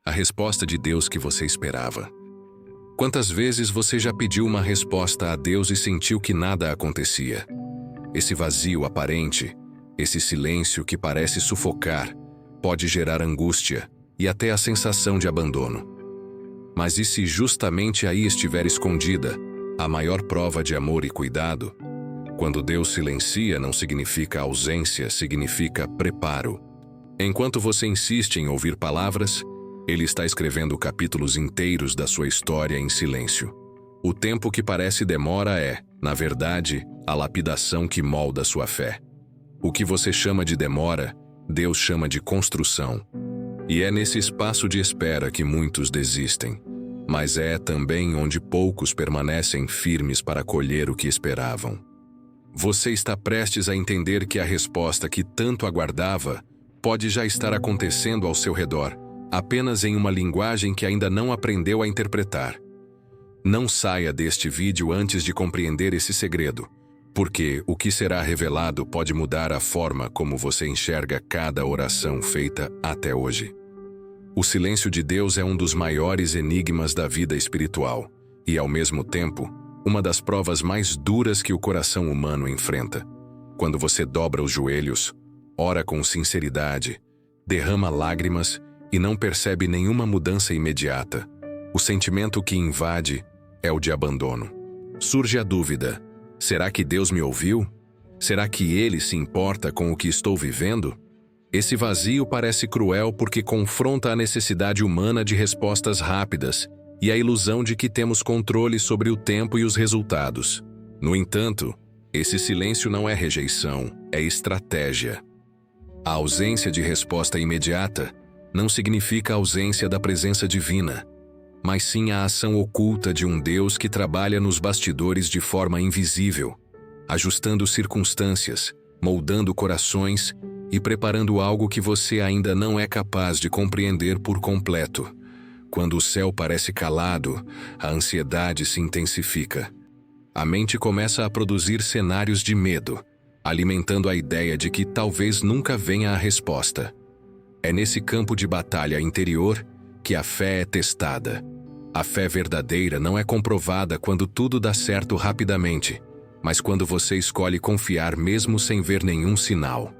a resposta de Deus que você esperava. Quantas vezes você já pediu uma resposta a Deus e sentiu que nada acontecia? Esse vazio aparente, esse silêncio que parece sufocar, pode gerar angústia e até a sensação de abandono. Mas e se justamente aí estiver escondida a maior prova de amor e cuidado? Quando Deus silencia, não significa ausência, significa preparo. Enquanto você insiste em ouvir palavras, Ele está escrevendo capítulos inteiros da sua história em silêncio. O tempo que parece demora é, na verdade, a lapidação que molda sua fé. O que você chama de demora, Deus chama de construção. E é nesse espaço de espera que muitos desistem, mas é também onde poucos permanecem firmes para colher o que esperavam. Você está prestes a entender que a resposta que tanto aguardava pode já estar acontecendo ao seu redor, apenas em uma linguagem que ainda não aprendeu a interpretar. Não saia deste vídeo antes de compreender esse segredo, porque o que será revelado pode mudar a forma como você enxerga cada oração feita até hoje. O silêncio de Deus é um dos maiores enigmas da vida espiritual e, ao mesmo tempo, uma das provas mais duras que o coração humano enfrenta. Quando você dobra os joelhos, ora com sinceridade, derrama lágrimas e não percebe nenhuma mudança imediata, o sentimento que invade é o de abandono. Surge a dúvida: será que Deus me ouviu? Será que Ele se importa com o que estou vivendo? Esse vazio parece cruel porque confronta a necessidade humana de respostas rápidas e a ilusão de que temos controle sobre o tempo e os resultados. No entanto, esse silêncio não é rejeição, é estratégia. A ausência de resposta imediata não significa a ausência da presença divina, mas sim a ação oculta de um Deus que trabalha nos bastidores de forma invisível, ajustando circunstâncias, moldando corações e preparando algo que você ainda não é capaz de compreender por completo. Quando o céu parece calado, a ansiedade se intensifica. A mente começa a produzir cenários de medo, alimentando a ideia de que talvez nunca venha a resposta. É nesse campo de batalha interior que a fé é testada. A fé verdadeira não é comprovada quando tudo dá certo rapidamente, mas quando você escolhe confiar mesmo sem ver nenhum sinal.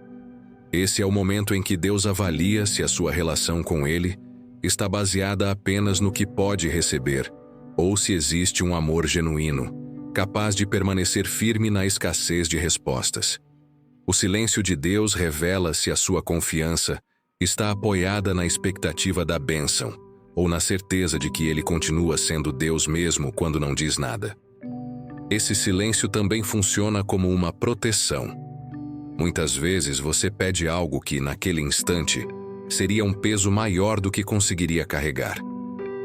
Esse é o momento em que Deus avalia se a sua relação com Ele está baseada apenas no que pode receber, ou se existe um amor genuíno, capaz de permanecer firme na escassez de respostas. O silêncio de Deus revela se a sua confiança está apoiada na expectativa da bênção, ou na certeza de que Ele continua sendo Deus mesmo quando não diz nada. Esse silêncio também funciona como uma proteção. Muitas vezes você pede algo que, naquele instante, seria um peso maior do que conseguiria carregar.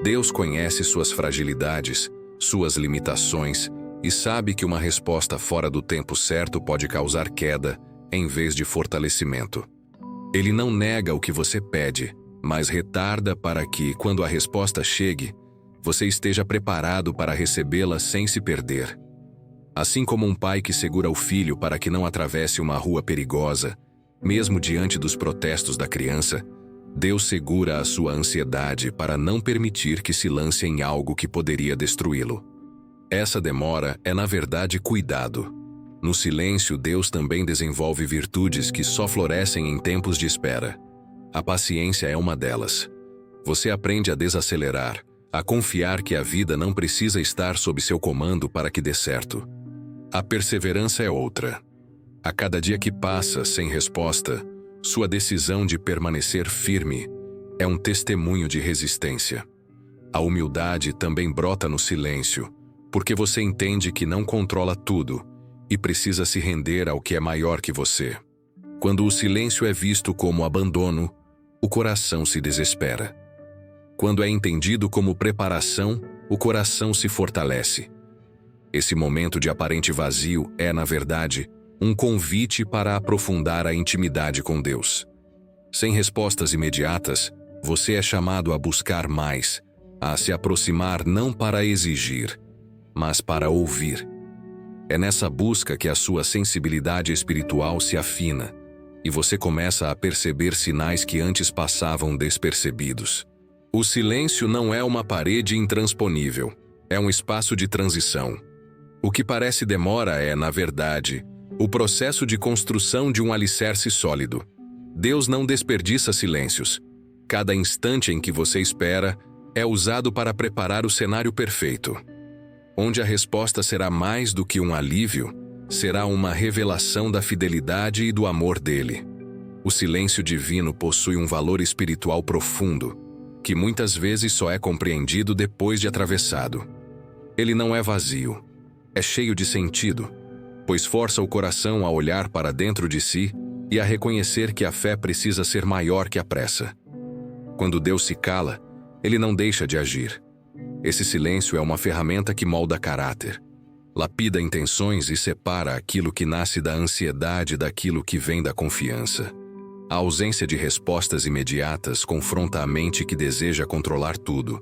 Deus conhece suas fragilidades, suas limitações e sabe que uma resposta fora do tempo certo pode causar queda em vez de fortalecimento. Ele não nega o que você pede, mas retarda para que, quando a resposta chegue, você esteja preparado para recebê-la sem se perder. Assim como um pai que segura o filho para que não atravesse uma rua perigosa, mesmo diante dos protestos da criança, Deus segura a sua ansiedade para não permitir que se lance em algo que poderia destruí-lo. Essa demora é, na verdade, cuidado. No silêncio, Deus também desenvolve virtudes que só florescem em tempos de espera. A paciência é uma delas. Você aprende a desacelerar, a confiar que a vida não precisa estar sob seu comando para que dê certo. A perseverança é outra. A cada dia que passa sem resposta, sua decisão de permanecer firme é um testemunho de resistência. A humildade também brota no silêncio, porque você entende que não controla tudo e precisa se render ao que é maior que você. Quando o silêncio é visto como abandono, o coração se desespera. Quando é entendido como preparação, o coração se fortalece. Esse momento de aparente vazio é, na verdade, um convite para aprofundar a intimidade com Deus. Sem respostas imediatas, você é chamado a buscar mais, a se aproximar não para exigir, mas para ouvir. É nessa busca que a sua sensibilidade espiritual se afina, e você começa a perceber sinais que antes passavam despercebidos. O silêncio não é uma parede intransponível, é um espaço de transição. O que parece demora é, na verdade, o processo de construção de um alicerce sólido. Deus não desperdiça silêncios. Cada instante em que você espera é usado para preparar o cenário perfeito. Onde a resposta será mais do que um alívio, será uma revelação da fidelidade e do amor dele. O silêncio divino possui um valor espiritual profundo, que muitas vezes só é compreendido depois de atravessado. Ele não é vazio, é cheio de sentido, pois força o coração a olhar para dentro de si e a reconhecer que a fé precisa ser maior que a pressa. Quando Deus se cala, ele não deixa de agir. Esse silêncio é uma ferramenta que molda caráter, lapida intenções e separa aquilo que nasce da ansiedade daquilo que vem da confiança. A ausência de respostas imediatas confronta a mente que deseja controlar tudo,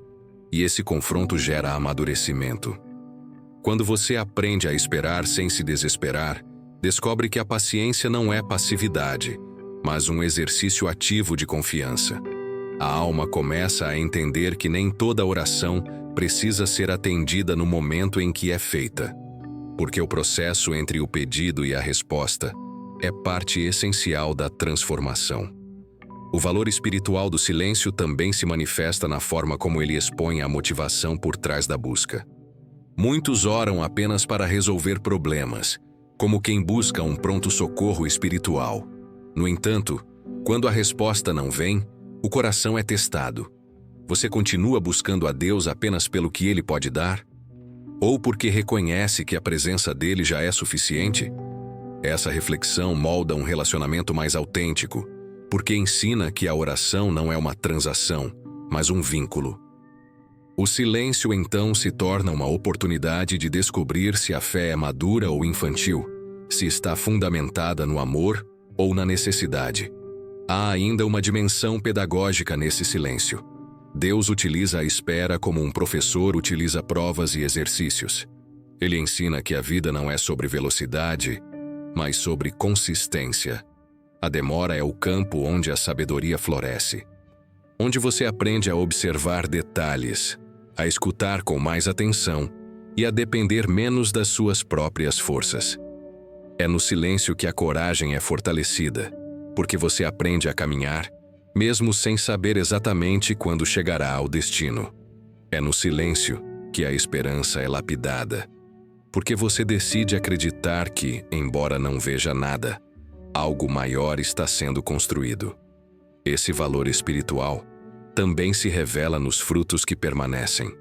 e esse confronto gera amadurecimento. Quando você aprende a esperar sem se desesperar, descobre que a paciência não é passividade, mas um exercício ativo de confiança. A alma começa a entender que nem toda oração precisa ser atendida no momento em que é feita, porque o processo entre o pedido e a resposta é parte essencial da transformação. O valor espiritual do silêncio também se manifesta na forma como ele expõe a motivação por trás da busca. Muitos oram apenas para resolver problemas, como quem busca um pronto-socorro espiritual. No entanto, quando a resposta não vem, o coração é testado. Você continua buscando a Deus apenas pelo que Ele pode dar? Ou porque reconhece que a presença dele já é suficiente? Essa reflexão molda um relacionamento mais autêntico, porque ensina que a oração não é uma transação, mas um vínculo. O silêncio então se torna uma oportunidade de descobrir se a fé é madura ou infantil, se está fundamentada no amor ou na necessidade. Há ainda uma dimensão pedagógica nesse silêncio. Deus utiliza a espera como um professor utiliza provas e exercícios. Ele ensina que a vida não é sobre velocidade, mas sobre consistência. A demora é o campo onde a sabedoria floresce, onde você aprende a observar detalhes, a escutar com mais atenção e a depender menos das suas próprias forças. É no silêncio que a coragem é fortalecida, porque você aprende a caminhar, mesmo sem saber exatamente quando chegará ao destino. É no silêncio que a esperança é lapidada, porque você decide acreditar que, embora não veja nada, algo maior está sendo construído. Esse valor espiritual também se revela nos frutos que permanecem.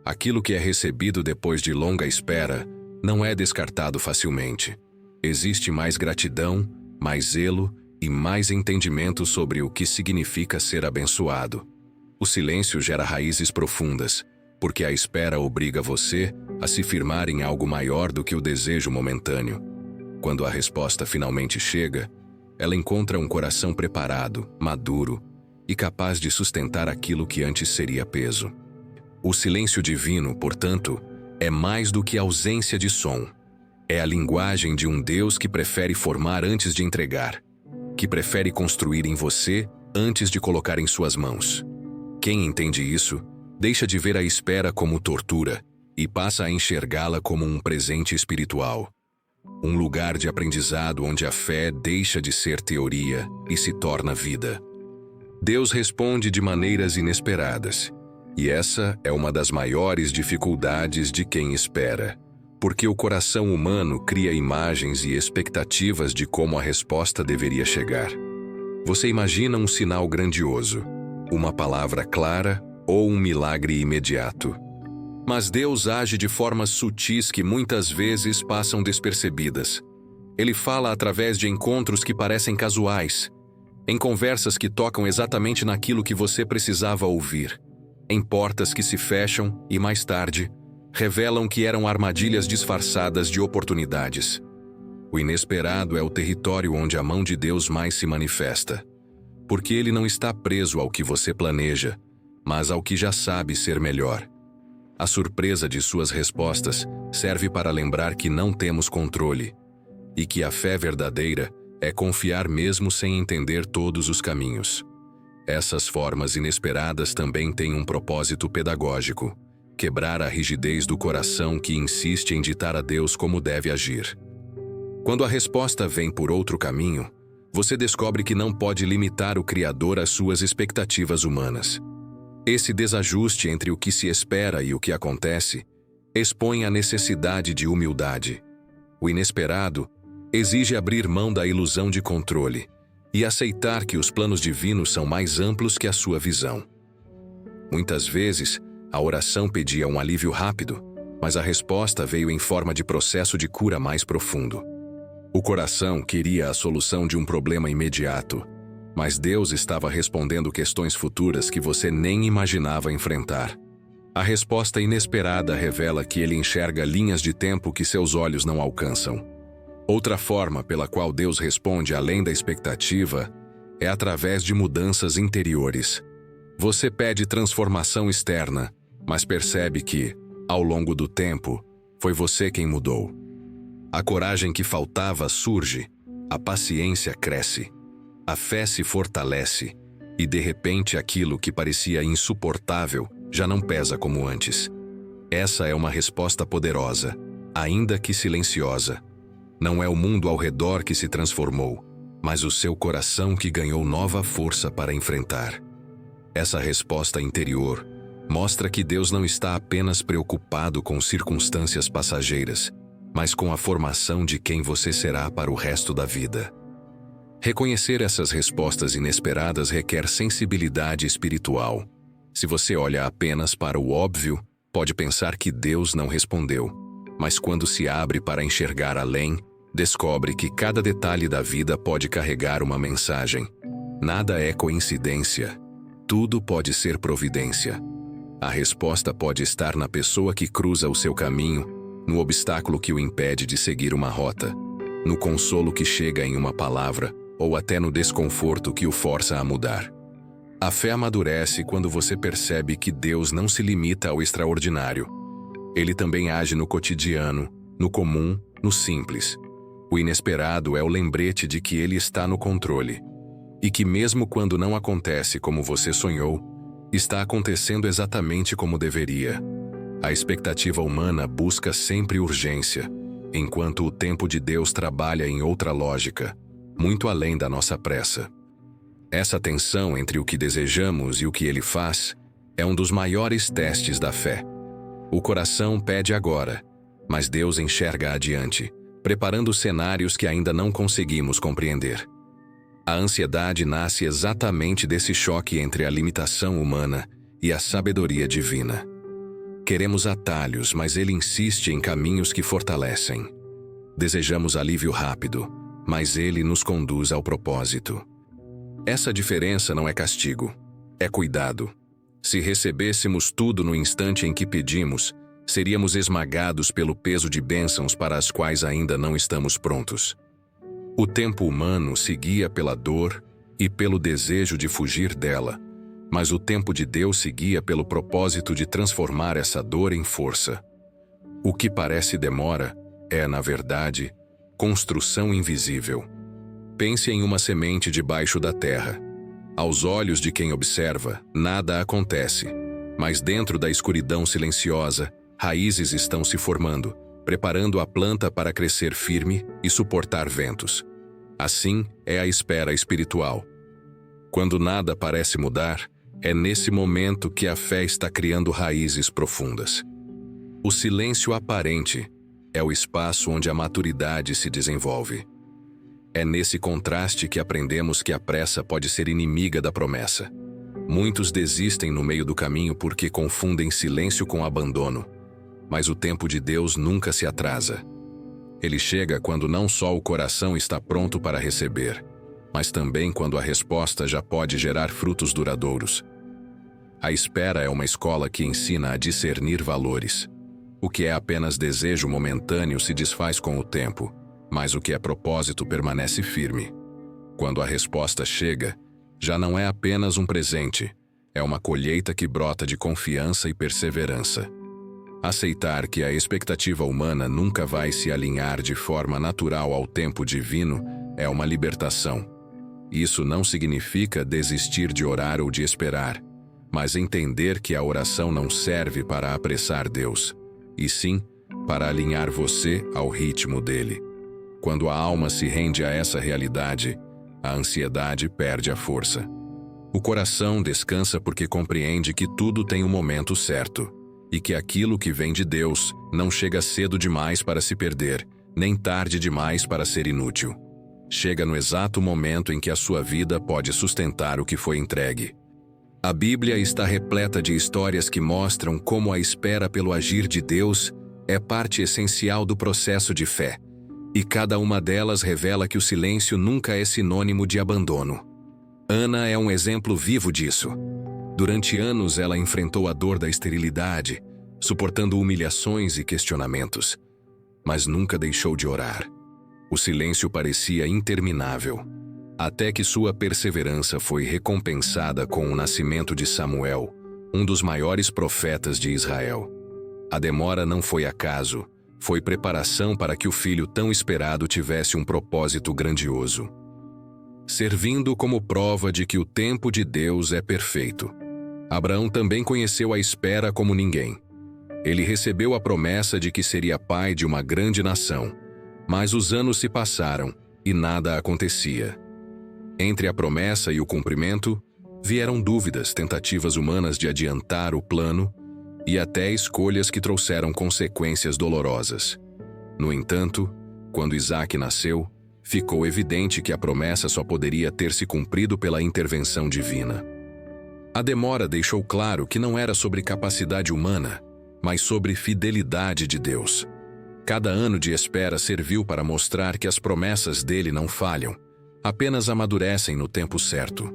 Aquilo que é recebido depois de longa espera não é descartado facilmente. Existe mais gratidão, mais zelo e mais entendimento sobre o que significa ser abençoado. O silêncio gera raízes profundas, porque a espera obriga você a se firmar em algo maior do que o desejo momentâneo. Quando a resposta finalmente chega, ela encontra um coração preparado, maduro e capaz de sustentar aquilo que antes seria peso. O silêncio divino, portanto, é mais do que ausência de som. É a linguagem de um Deus que prefere formar antes de entregar, que prefere construir em você antes de colocar em suas mãos. Quem entende isso, deixa de ver a espera como tortura e passa a enxergá-la como um presente espiritual. Um lugar de aprendizado onde a fé deixa de ser teoria e se torna vida. Deus responde de maneiras inesperadas, e essa é uma das maiores dificuldades de quem espera, porque o coração humano cria imagens e expectativas de como a resposta deveria chegar. Você imagina um sinal grandioso, uma palavra clara ou um milagre imediato. Mas Deus age de formas sutis que muitas vezes passam despercebidas. Ele fala através de encontros que parecem casuais, em conversas que tocam exatamente naquilo que você precisava ouvir, em portas que se fecham e, mais tarde, revelam que eram armadilhas disfarçadas de oportunidades. O inesperado é o território onde a mão de Deus mais se manifesta, porque ele não está preso ao que você planeja, mas ao que já sabe ser melhor. A surpresa de suas respostas serve para lembrar que não temos controle e que a fé verdadeira é confiar mesmo sem entender todos os caminhos. Essas formas inesperadas também têm um propósito pedagógico: quebrar a rigidez do coração que insiste em ditar a Deus como deve agir. Quando a resposta vem por outro caminho, você descobre que não pode limitar o Criador às suas expectativas humanas. Esse desajuste entre o que se espera e o que acontece expõe a necessidade de humildade. O inesperado exige abrir mão da ilusão de controle e aceitar que os planos divinos são mais amplos que a sua visão. Muitas vezes, a oração pedia um alívio rápido, mas a resposta veio em forma de processo de cura mais profundo. O coração queria a solução de um problema imediato, mas Deus estava respondendo questões futuras que você nem imaginava enfrentar. A resposta inesperada revela que ele enxerga linhas de tempo que seus olhos não alcançam. Outra forma pela qual Deus responde além da expectativa é através de mudanças interiores. Você pede transformação externa, mas percebe que, ao longo do tempo, foi você quem mudou. A coragem que faltava surge, a paciência cresce, a fé se fortalece e, de repente, aquilo que parecia insuportável já não pesa como antes. Essa é uma resposta poderosa, ainda que silenciosa. Não é o mundo ao redor que se transformou, mas o seu coração que ganhou nova força para enfrentar. Essa resposta interior mostra que Deus não está apenas preocupado com circunstâncias passageiras, mas com a formação de quem você será para o resto da vida. Reconhecer essas respostas inesperadas requer sensibilidade espiritual. Se você olha apenas para o óbvio, pode pensar que Deus não respondeu. Mas quando se abre para enxergar além, descobre que cada detalhe da vida pode carregar uma mensagem. Nada é coincidência. Tudo pode ser providência. A resposta pode estar na pessoa que cruza o seu caminho, no obstáculo que o impede de seguir uma rota, no consolo que chega em uma palavra, ou até no desconforto que o força a mudar. A fé amadurece quando você percebe que Deus não se limita ao extraordinário. Ele também age no cotidiano, no comum, no simples. O inesperado é o lembrete de que Ele está no controle. E que mesmo quando não acontece como você sonhou, está acontecendo exatamente como deveria. A expectativa humana busca sempre urgência, enquanto o tempo de Deus trabalha em outra lógica, muito além da nossa pressa. Essa tensão entre o que desejamos e o que Ele faz é um dos maiores testes da fé. O coração pede agora, mas Deus enxerga adiante, preparando cenários que ainda não conseguimos compreender. A ansiedade nasce exatamente desse choque entre a limitação humana e a sabedoria divina. Queremos atalhos, mas Ele insiste em caminhos que fortalecem. Desejamos alívio rápido, mas Ele nos conduz ao propósito. Essa diferença não é castigo, é cuidado. Se recebêssemos tudo no instante em que pedimos, seríamos esmagados pelo peso de bênçãos para as quais ainda não estamos prontos. O tempo humano se guia pela dor e pelo desejo de fugir dela, mas o tempo de Deus se guia pelo propósito de transformar essa dor em força. O que parece demora é, na verdade, construção invisível. Pense em uma semente debaixo da terra. Aos olhos de quem observa, nada acontece, mas dentro da escuridão silenciosa, raízes estão se formando, preparando a planta para crescer firme e suportar ventos. Assim é a espera espiritual. Quando nada parece mudar, é nesse momento que a fé está criando raízes profundas. O silêncio aparente é o espaço onde a maturidade se desenvolve. É nesse contraste que aprendemos que a pressa pode ser inimiga da promessa. Muitos desistem no meio do caminho porque confundem silêncio com abandono. Mas o tempo de Deus nunca se atrasa. Ele chega quando não só o coração está pronto para receber, mas também quando a resposta já pode gerar frutos duradouros. A espera é uma escola que ensina a discernir valores. O que é apenas desejo momentâneo se desfaz com o tempo, mas o que é propósito permanece firme. Quando a resposta chega, já não é apenas um presente, é uma colheita que brota de confiança e perseverança. Aceitar que a expectativa humana nunca vai se alinhar de forma natural ao tempo divino é uma libertação. Isso não significa desistir de orar ou de esperar, mas entender que a oração não serve para apressar Deus, e sim para alinhar você ao ritmo dele. Quando a alma se rende a essa realidade, a ansiedade perde a força. O coração descansa porque compreende que tudo tem um momento certo, e que aquilo que vem de Deus não chega cedo demais para se perder, nem tarde demais para ser inútil. Chega no exato momento em que a sua vida pode sustentar o que foi entregue. A Bíblia está repleta de histórias que mostram como a espera pelo agir de Deus é parte essencial do processo de fé, e cada uma delas revela que o silêncio nunca é sinônimo de abandono. Ana é um exemplo vivo disso. Durante anos ela enfrentou a dor da esterilidade, suportando humilhações e questionamentos, mas nunca deixou de orar. O silêncio parecia interminável, até que sua perseverança foi recompensada com o nascimento de Samuel, um dos maiores profetas de Israel. A demora não foi acaso, foi preparação para que o filho tão esperado tivesse um propósito grandioso, servindo como prova de que o tempo de Deus é perfeito. Abraão também conheceu a espera como ninguém. Ele recebeu a promessa de que seria pai de uma grande nação, mas os anos se passaram e nada acontecia. Entre a promessa e o cumprimento, vieram dúvidas, tentativas humanas de adiantar o plano e até escolhas que trouxeram consequências dolorosas. No entanto, quando Isaque nasceu, ficou evidente que a promessa só poderia ter se cumprido pela intervenção divina. A demora deixou claro que não era sobre capacidade humana, mas sobre fidelidade de Deus. Cada ano de espera serviu para mostrar que as promessas dele não falham, apenas amadurecem no tempo certo.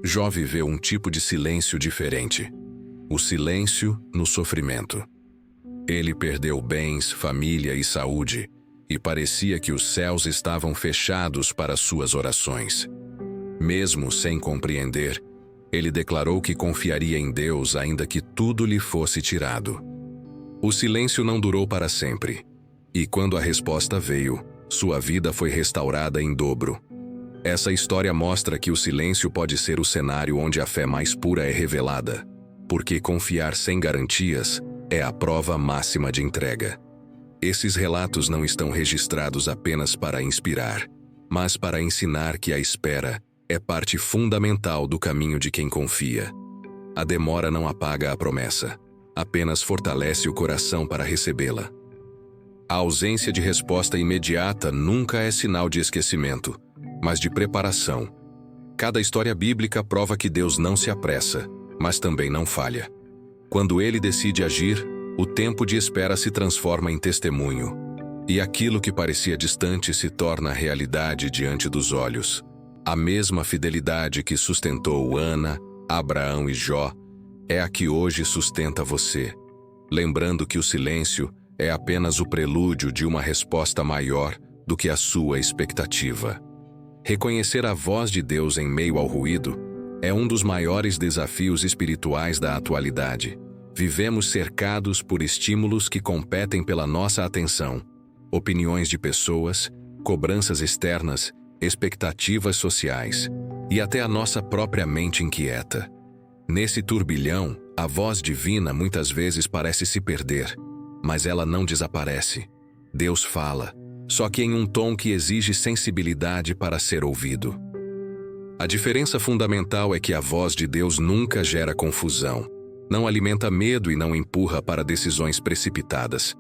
Jó viveu um tipo de silêncio diferente. O silêncio no sofrimento. Ele perdeu bens, família e saúde, e parecia que os céus estavam fechados para suas orações. Mesmo sem compreender, ele declarou que confiaria em Deus ainda que tudo lhe fosse tirado. O silêncio não durou para sempre, e quando a resposta veio, sua vida foi restaurada em dobro. Essa história mostra que o silêncio pode ser o cenário onde a fé mais pura é revelada, porque confiar sem garantias é a prova máxima de entrega. Esses relatos não estão registrados apenas para inspirar, mas para ensinar que a espera é parte fundamental do caminho de quem confia. A demora não apaga a promessa, apenas fortalece o coração para recebê-la. A ausência de resposta imediata nunca é sinal de esquecimento, mas de preparação. Cada história bíblica prova que Deus não se apressa, mas também não falha. Quando ele decide agir, o tempo de espera se transforma em testemunho, e aquilo que parecia distante se torna realidade diante dos olhos. A mesma fidelidade que sustentou Ana, Abraão e Jó é a que hoje sustenta você, lembrando que o silêncio é apenas o prelúdio de uma resposta maior do que a sua expectativa. Reconhecer a voz de Deus em meio ao ruído é um dos maiores desafios espirituais da atualidade. Vivemos cercados por estímulos que competem pela nossa atenção, opiniões de pessoas, cobranças externas, expectativas sociais e até a nossa própria mente inquieta. Nesse turbilhão, a voz divina muitas vezes parece se perder, mas ela não desaparece. Deus fala, só que em um tom que exige sensibilidade para ser ouvido. A diferença fundamental é que a voz de Deus nunca gera confusão, não alimenta medo e não empurra para decisões precipitadas.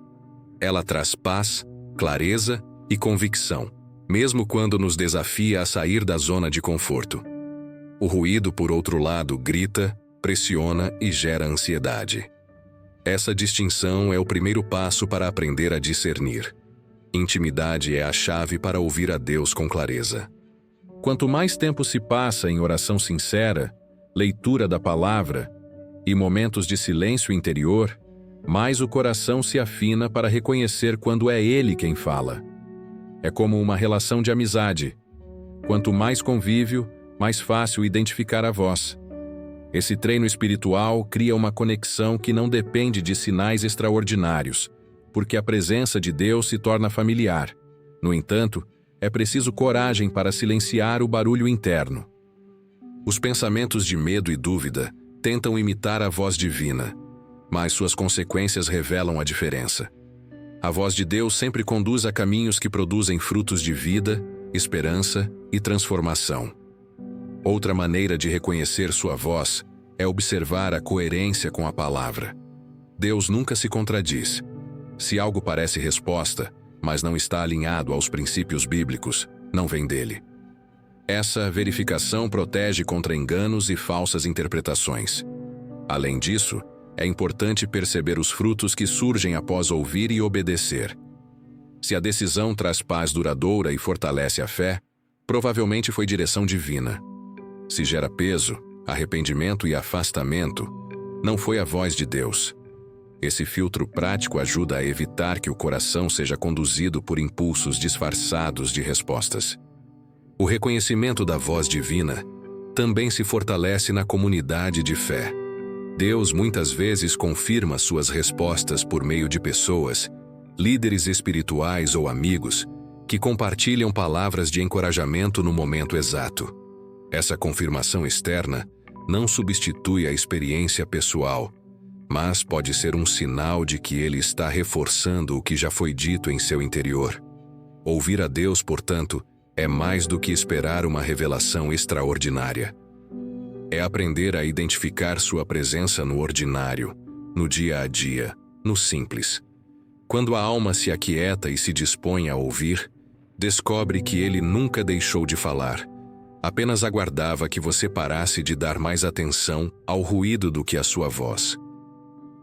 Ela traz paz, clareza e convicção, mesmo quando nos desafia a sair da zona de conforto. O ruído, por outro lado, grita, pressiona e gera ansiedade. Essa distinção é o primeiro passo para aprender a discernir. Intimidade é a chave para ouvir a Deus com clareza. Quanto mais tempo se passa em oração sincera, leitura da palavra e momentos de silêncio interior, mais o coração se afina para reconhecer quando é Ele quem fala. É como uma relação de amizade. Quanto mais convívio, mais fácil identificar a voz. Esse treino espiritual cria uma conexão que não depende de sinais extraordinários, porque a presença de Deus se torna familiar. No entanto, é preciso coragem para silenciar o barulho interno. Os pensamentos de medo e dúvida tentam imitar a voz divina, mas suas consequências revelam a diferença. A voz de Deus sempre conduz a caminhos que produzem frutos de vida, esperança e transformação. Outra maneira de reconhecer sua voz é observar a coerência com a palavra. Deus nunca se contradiz. Se algo parece resposta, mas não está alinhado aos princípios bíblicos, não vem dele. Essa verificação protege contra enganos e falsas interpretações. Além disso, é importante perceber os frutos que surgem após ouvir e obedecer. Se a decisão traz paz duradoura e fortalece a fé, provavelmente foi direção divina. Se gera peso, arrependimento e afastamento, não foi a voz de Deus. Esse filtro prático ajuda a evitar que o coração seja conduzido por impulsos disfarçados de respostas. O reconhecimento da voz divina também se fortalece na comunidade de fé. Deus muitas vezes confirma suas respostas por meio de pessoas, líderes espirituais ou amigos, que compartilham palavras de encorajamento no momento exato. Essa confirmação externa não substitui a experiência pessoal, mas pode ser um sinal de que ele está reforçando o que já foi dito em seu interior. Ouvir a Deus, portanto, é mais do que esperar uma revelação extraordinária. É aprender a identificar sua presença no ordinário, no dia a dia, no simples. Quando a alma se aquieta e se dispõe a ouvir, descobre que ele nunca deixou de falar. Apenas aguardava que você parasse de dar mais atenção ao ruído do que à sua voz.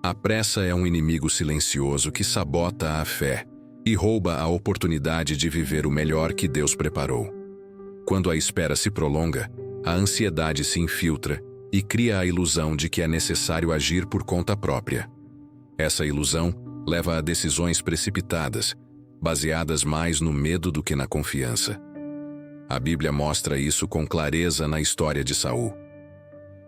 A pressa é um inimigo silencioso que sabota a fé e rouba a oportunidade de viver o melhor que Deus preparou. Quando a espera se prolonga, a ansiedade se infiltra e cria a ilusão de que é necessário agir por conta própria. Essa ilusão leva a decisões precipitadas, baseadas mais no medo do que na confiança. A Bíblia mostra isso com clareza na história de Saul.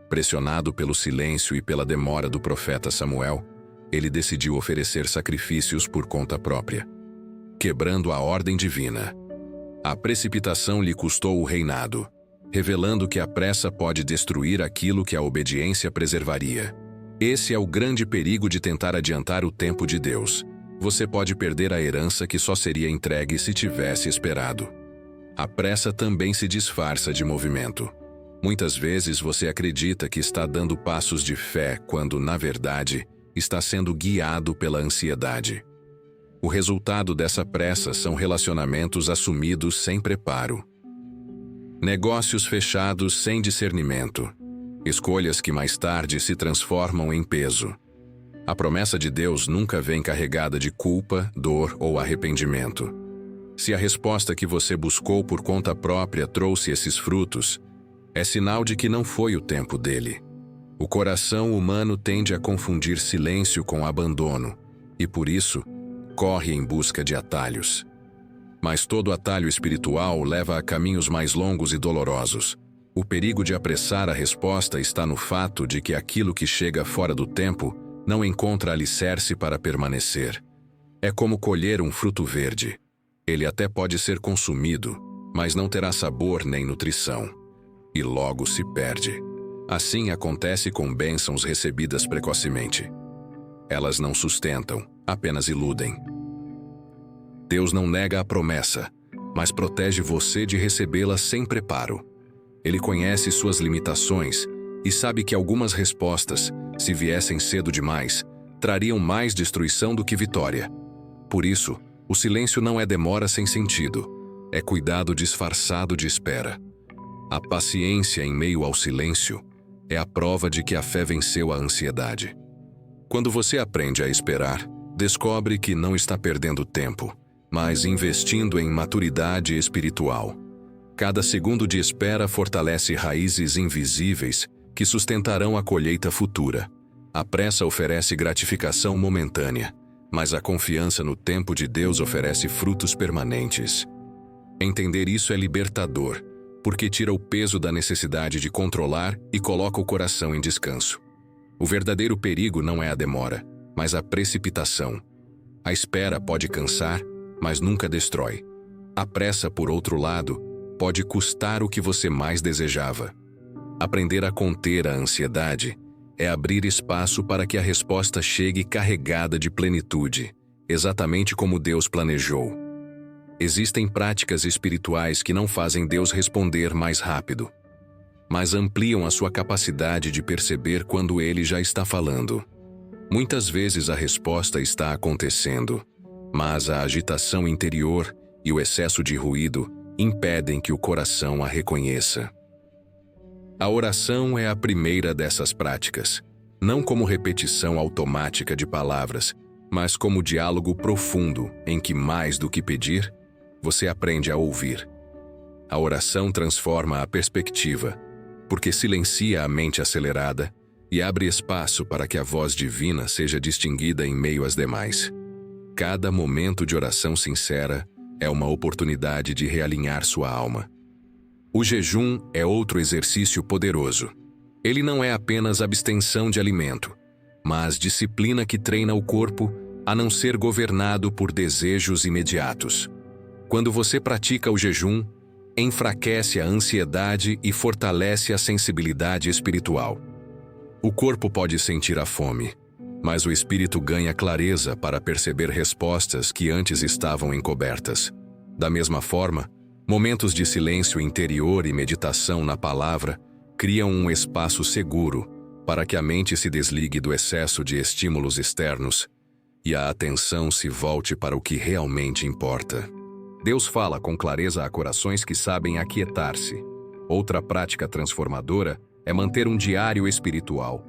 Pressionado pelo silêncio e pela demora do profeta Samuel, ele decidiu oferecer sacrifícios por conta própria, quebrando a ordem divina. A precipitação lhe custou o reinado, revelando que a pressa pode destruir aquilo que a obediência preservaria. Esse é o grande perigo de tentar adiantar o tempo de Deus. Você pode perder a herança que só seria entregue se tivesse esperado. A pressa também se disfarça de movimento. Muitas vezes você acredita que está dando passos de fé quando, na verdade, está sendo guiado pela ansiedade. O resultado dessa pressa são relacionamentos assumidos sem preparo. Negócios fechados sem discernimento. Escolhas que mais tarde se transformam em peso. A promessa de Deus nunca vem carregada de culpa, dor ou arrependimento. Se a resposta que você buscou por conta própria trouxe esses frutos, é sinal de que não foi o tempo dele. O coração humano tende a confundir silêncio com abandono, e por isso, corre em busca de atalhos. Mas todo atalho espiritual leva a caminhos mais longos e dolorosos. O perigo de apressar a resposta está no fato de que aquilo que chega fora do tempo não encontra alicerce para permanecer. É como colher um fruto verde. Ele até pode ser consumido, mas não terá sabor nem nutrição. E logo se perde. Assim acontece com bênçãos recebidas precocemente. Elas não sustentam, apenas iludem. Deus não nega a promessa, mas protege você de recebê-la sem preparo. Ele conhece suas limitações e sabe que algumas respostas, se viessem cedo demais, trariam mais destruição do que vitória. Por isso, o silêncio não é demora sem sentido, é cuidado disfarçado de espera. A paciência em meio ao silêncio é a prova de que a fé venceu a ansiedade. Quando você aprende a esperar, descobre que não está perdendo tempo, mas investindo em maturidade espiritual. Cada segundo de espera fortalece raízes invisíveis que sustentarão a colheita futura. A pressa oferece gratificação momentânea, mas a confiança no tempo de Deus oferece frutos permanentes. Entender isso é libertador, porque tira o peso da necessidade de controlar e coloca o coração em descanso. O verdadeiro perigo não é a demora, mas a precipitação. A espera pode cansar, mas nunca destrói. A pressa, por outro lado, pode custar o que você mais desejava. Aprender a conter a ansiedade é abrir espaço para que a resposta chegue carregada de plenitude, exatamente como Deus planejou. Existem práticas espirituais que não fazem Deus responder mais rápido, mas ampliam a sua capacidade de perceber quando Ele já está falando. Muitas vezes a resposta está acontecendo, mas a agitação interior e o excesso de ruído impedem que o coração a reconheça. A oração é a primeira dessas práticas, não como repetição automática de palavras, mas como diálogo profundo em que, mais do que pedir, você aprende a ouvir. A oração transforma a perspectiva, porque silencia a mente acelerada e abre espaço para que a voz divina seja distinguida em meio às demais. Cada momento de oração sincera é uma oportunidade de realinhar sua alma. O jejum é outro exercício poderoso. Ele não é apenas abstenção de alimento, mas disciplina que treina o corpo a não ser governado por desejos imediatos. Quando você pratica o jejum, enfraquece a ansiedade e fortalece a sensibilidade espiritual. O corpo pode sentir a fome, mas o espírito ganha clareza para perceber respostas que antes estavam encobertas. Da mesma forma, momentos de silêncio interior e meditação na palavra criam um espaço seguro para que a mente se desligue do excesso de estímulos externos e a atenção se volte para o que realmente importa. Deus fala com clareza a corações que sabem aquietar-se. Outra prática transformadora é manter um diário espiritual.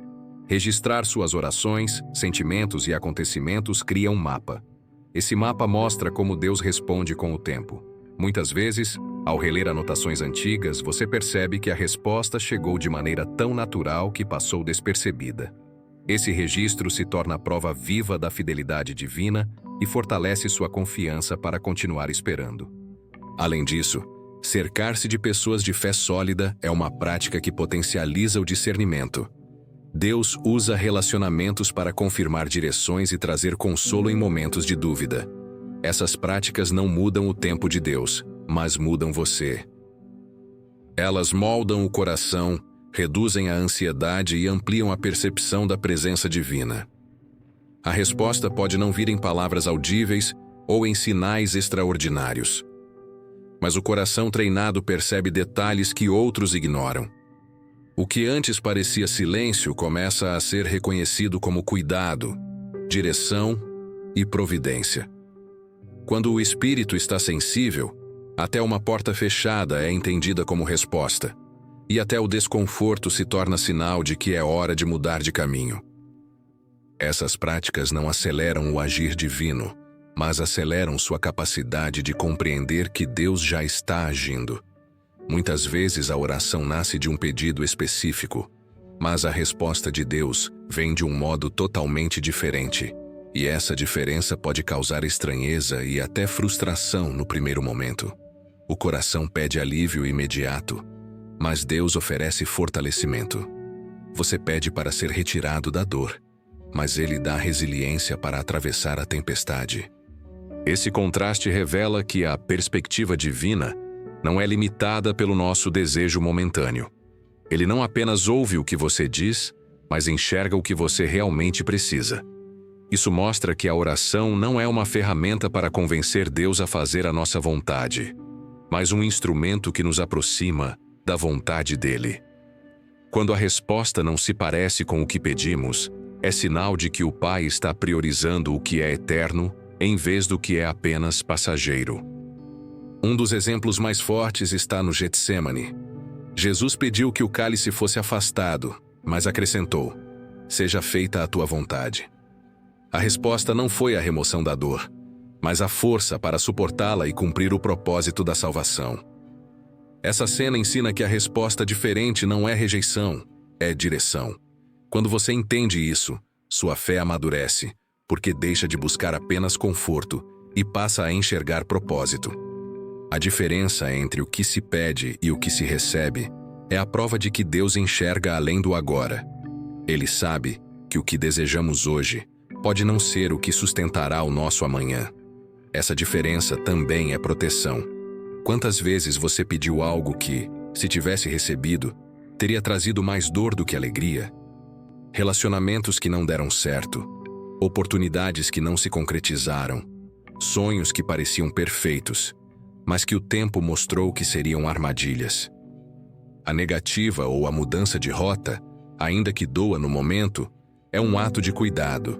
Registrar suas orações, sentimentos e acontecimentos cria um mapa. Esse mapa mostra como Deus responde com o tempo. Muitas vezes, ao reler anotações antigas, você percebe que a resposta chegou de maneira tão natural que passou despercebida. Esse registro se torna a prova viva da fidelidade divina e fortalece sua confiança para continuar esperando. Além disso, cercar-se de pessoas de fé sólida é uma prática que potencializa o discernimento. Deus usa relacionamentos para confirmar direções e trazer consolo em momentos de dúvida. Essas práticas não mudam o tempo de Deus, mas mudam você. Elas moldam o coração, reduzem a ansiedade e ampliam a percepção da presença divina. A resposta pode não vir em palavras audíveis ou em sinais extraordinários. Mas o coração treinado percebe detalhes que outros ignoram. O que antes parecia silêncio começa a ser reconhecido como cuidado, direção e providência. Quando o espírito está sensível, até uma porta fechada é entendida como resposta, e até o desconforto se torna sinal de que é hora de mudar de caminho. Essas práticas não aceleram o agir divino, mas aceleram sua capacidade de compreender que Deus já está agindo. Muitas vezes a oração nasce de um pedido específico, mas a resposta de Deus vem de um modo totalmente diferente, e essa diferença pode causar estranheza e até frustração no primeiro momento. O coração pede alívio imediato, mas Deus oferece fortalecimento. Você pede para ser retirado da dor, mas Ele dá resiliência para atravessar a tempestade. Esse contraste revela que a perspectiva divina não é limitada pelo nosso desejo momentâneo. Ele não apenas ouve o que você diz, mas enxerga o que você realmente precisa. Isso mostra que a oração não é uma ferramenta para convencer Deus a fazer a nossa vontade, mas um instrumento que nos aproxima da vontade dele. Quando a resposta não se parece com o que pedimos, é sinal de que o Pai está priorizando o que é eterno em vez do que é apenas passageiro. Um dos exemplos mais fortes está no Getsêmani. Jesus pediu que o cálice fosse afastado, mas acrescentou: "Seja feita a tua vontade." A resposta não foi a remoção da dor, mas a força para suportá-la e cumprir o propósito da salvação. Essa cena ensina que a resposta diferente não é rejeição, é direção. Quando você entende isso, sua fé amadurece, porque deixa de buscar apenas conforto e passa a enxergar propósito. A diferença entre o que se pede e o que se recebe é a prova de que Deus enxerga além do agora. Ele sabe que o que desejamos hoje pode não ser o que sustentará o nosso amanhã. Essa diferença também é proteção, Quantas vezes você pediu algo que, se tivesse recebido, teria trazido mais dor do que alegria? Relacionamentos que não deram certo, oportunidades que não se concretizaram, sonhos que pareciam perfeitos, mas que o tempo mostrou que seriam armadilhas. A negativa ou a mudança de rota, ainda que doa no momento, é um ato de cuidado.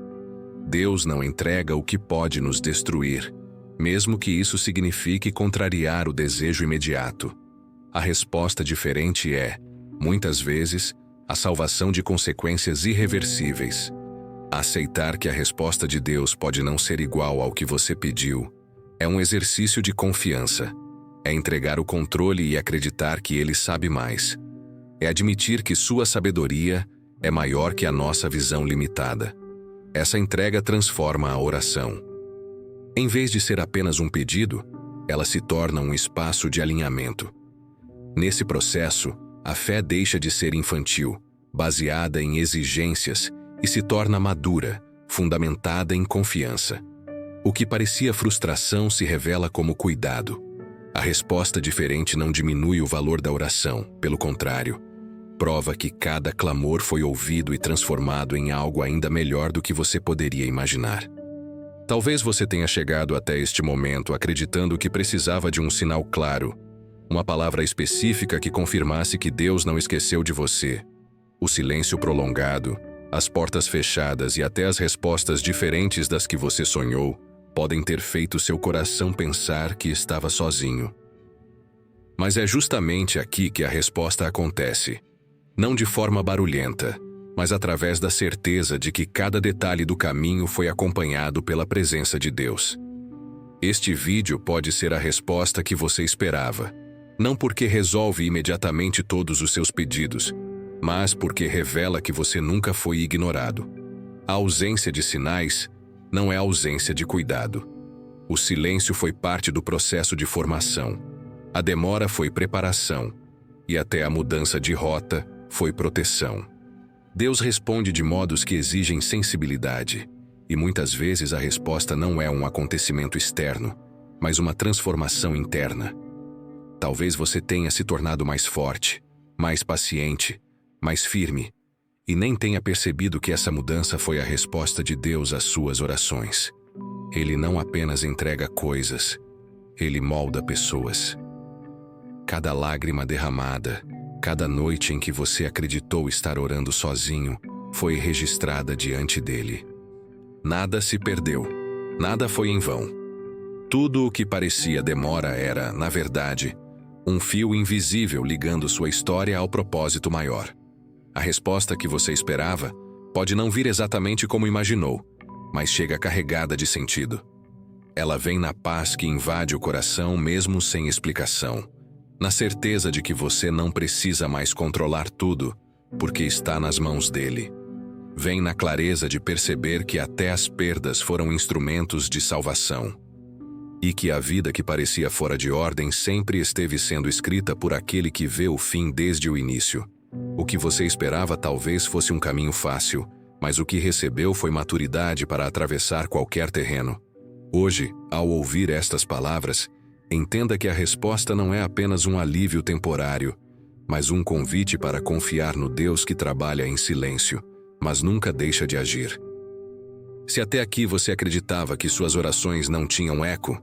Deus não entrega o que pode nos destruir, mesmo que isso signifique contrariar o desejo imediato. A resposta diferente é, muitas vezes, a salvação de consequências irreversíveis. Aceitar que a resposta de Deus pode não ser igual ao que você pediu é um exercício de confiança. É entregar o controle e acreditar que Ele sabe mais. É admitir que sua sabedoria é maior que a nossa visão limitada. Essa entrega transforma a oração. Em vez de ser apenas um pedido, ela se torna um espaço de alinhamento. Nesse processo, a fé deixa de ser infantil, baseada em exigências, e se torna madura, fundamentada em confiança. O que parecia frustração se revela como cuidado. A resposta diferente não diminui o valor da oração, pelo contrário, prova que cada clamor foi ouvido e transformado em algo ainda melhor do que você poderia imaginar. Talvez você tenha chegado até este momento acreditando que precisava de um sinal claro, uma palavra específica que confirmasse que Deus não esqueceu de você. O silêncio prolongado, as portas fechadas e até as respostas diferentes das que você sonhou podem ter feito seu coração pensar que estava sozinho. Mas é justamente aqui que a resposta acontece. Não de forma barulhenta, mas através da certeza de que cada detalhe do caminho foi acompanhado pela presença de Deus. Este vídeo pode ser a resposta que você esperava, não porque resolve imediatamente todos os seus pedidos, mas porque revela que você nunca foi ignorado. A ausência de sinais não é ausência de cuidado. O silêncio foi parte do processo de formação. A demora foi preparação. E até a mudança de rota foi proteção. Deus responde de modos que exigem sensibilidade. E muitas vezes a resposta não é um acontecimento externo, mas uma transformação interna. Talvez você tenha se tornado mais forte, mais paciente, mais firme, e nem tenha percebido que essa mudança foi a resposta de Deus às suas orações. Ele não apenas entrega coisas, Ele molda pessoas. Cada lágrima derramada, cada noite em que você acreditou estar orando sozinho, foi registrada diante dele. Nada se perdeu, nada foi em vão. Tudo o que parecia demora era, na verdade, um fio invisível ligando sua história ao propósito maior. A resposta que você esperava pode não vir exatamente como imaginou, mas chega carregada de sentido. Ela vem na paz que invade o coração mesmo sem explicação, na certeza de que você não precisa mais controlar tudo, porque está nas mãos dele. Vem na clareza de perceber que até as perdas foram instrumentos de salvação, e que a vida que parecia fora de ordem sempre esteve sendo escrita por aquele que vê o fim desde o início. O que você esperava talvez fosse um caminho fácil, mas o que recebeu foi maturidade para atravessar qualquer terreno. Hoje, ao ouvir estas palavras, entenda que a resposta não é apenas um alívio temporário, mas um convite para confiar no Deus que trabalha em silêncio, mas nunca deixa de agir. Se até aqui você acreditava que suas orações não tinham eco,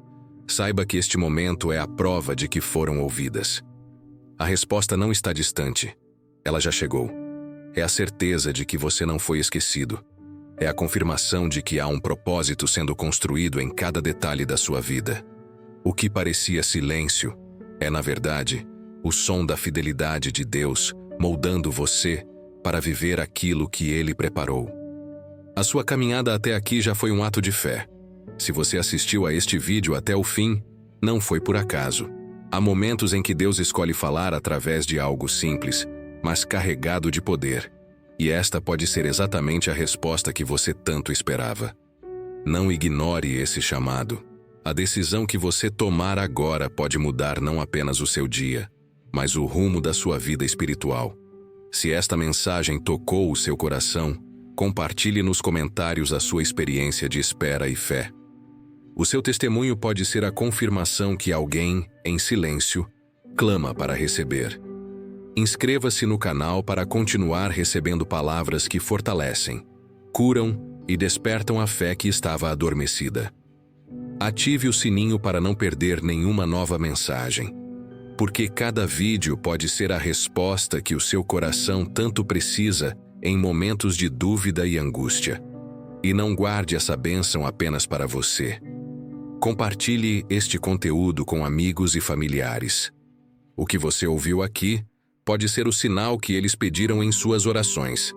saiba que este momento é a prova de que foram ouvidas. A resposta não está distante. Ela já chegou. É a certeza de que você não foi esquecido. É a confirmação de que há um propósito sendo construído em cada detalhe da sua vida. O que parecia silêncio é, na verdade, o som da fidelidade de Deus moldando você para viver aquilo que Ele preparou. A sua caminhada até aqui já foi um ato de fé. Se você assistiu a este vídeo até o fim, não foi por acaso. Há momentos em que Deus escolhe falar através de algo simples, mas carregado de poder. E esta pode ser exatamente a resposta que você tanto esperava. Não ignore esse chamado. A decisão que você tomar agora pode mudar não apenas o seu dia, mas o rumo da sua vida espiritual. Se esta mensagem tocou o seu coração, compartilhe nos comentários a sua experiência de espera e fé. O seu testemunho pode ser a confirmação que alguém, em silêncio, clama para receber. Inscreva-se no canal para continuar recebendo palavras que fortalecem, curam e despertam a fé que estava adormecida. Ative o sininho para não perder nenhuma nova mensagem, porque cada vídeo pode ser a resposta que o seu coração tanto precisa em momentos de dúvida e angústia. E não guarde essa bênção apenas para você. Compartilhe este conteúdo com amigos e familiares. O que você ouviu aqui pode ser o sinal que eles pediram em suas orações.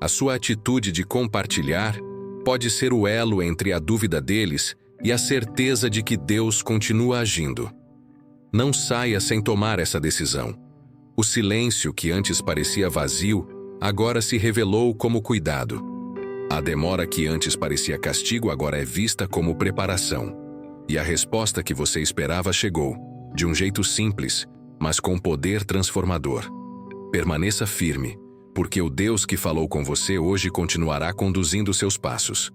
A sua atitude de compartilhar pode ser o elo entre a dúvida deles e a certeza de que Deus continua agindo. Não saia sem tomar essa decisão. O silêncio que antes parecia vazio, agora se revelou como cuidado. A demora que antes parecia castigo agora é vista como preparação. E a resposta que você esperava chegou, de um jeito simples, mas com poder transformador. Permaneça firme, porque o Deus que falou com você hoje continuará conduzindo seus passos.